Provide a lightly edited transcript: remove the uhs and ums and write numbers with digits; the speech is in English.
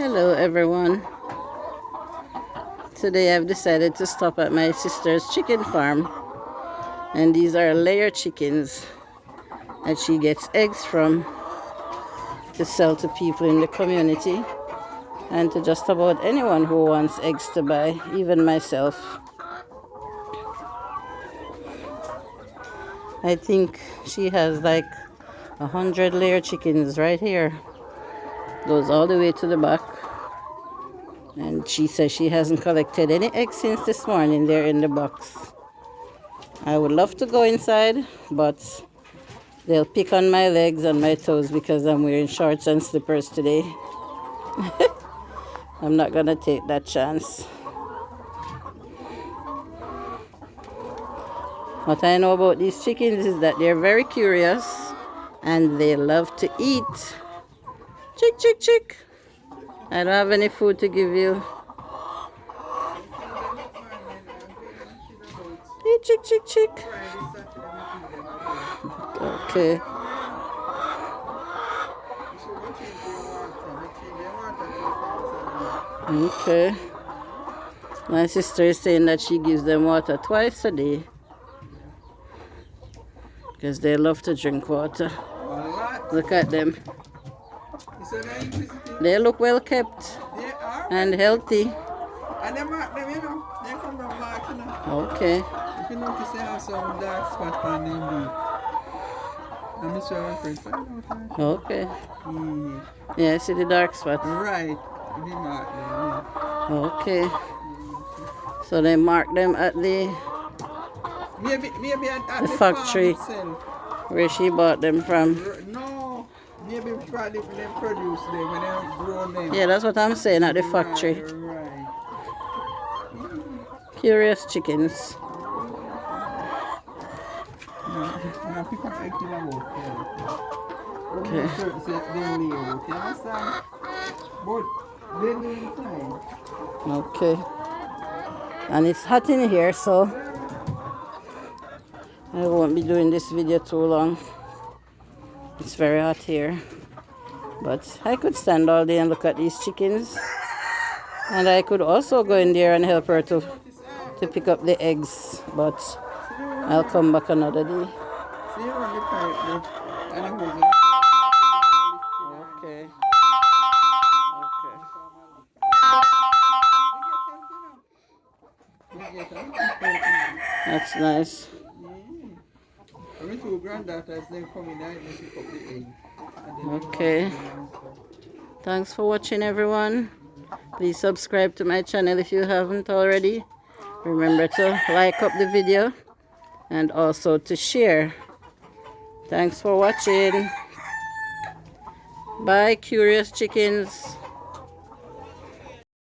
Hello everyone. Today I've decided to stop at my sister's chicken farm, and these are layer chickens that she gets eggs from to sell to people in the community and to just about anyone who wants eggs to buy, even myself. I think she has like 100 layer chickens right here. Goes all the way to the back. And she says she hasn't collected any eggs since this morning. They're in the box. I would love to go inside, but they'll pick on my legs and my toes because I'm wearing shorts and slippers today. I'm not going to take that chance. What I know about these chickens is that they're very curious and they love to eat. Chick, chick, chick. I don't have any food to give you. Hey, chick, chick, chick. Okay. Okay. My sister is saying that she gives them water twice a day because they love to drink water. Look at them. They look well kept and healthy. And they mark them, you know. They come from mark, you know. Okay. If you notice, they have some dark spot on them beak. And Mr. Alfred, find out. Okay. Yeah, I see the dark spot. Right. If you mark them, yeah. Okay. So they mark them at the Maybe at the factory farm itself. where she bought them from. No. Maybe probably when they produce them, when they grow them. Yeah, that's what I'm saying, at the factory. Right. Curious chickens. Now pick up egg in a boat. Okay. Then lay out, you understand? But then they fine. Okay. And it's hot in here, so I won't be doing this video too long. It's very hot here. But I could stand all day and look at these chickens. And I could also go in there and help her to pick up the eggs. But I'll come back another day. See you on the pipe there. And the Okay. That's nice. My two granddaughters, they come in and they pick up the egg. Okay. Thanks for watching, everyone. Please subscribe to my channel if you haven't already. Remember to like up the video and also to share. Thanks for watching. Bye, curious chickens.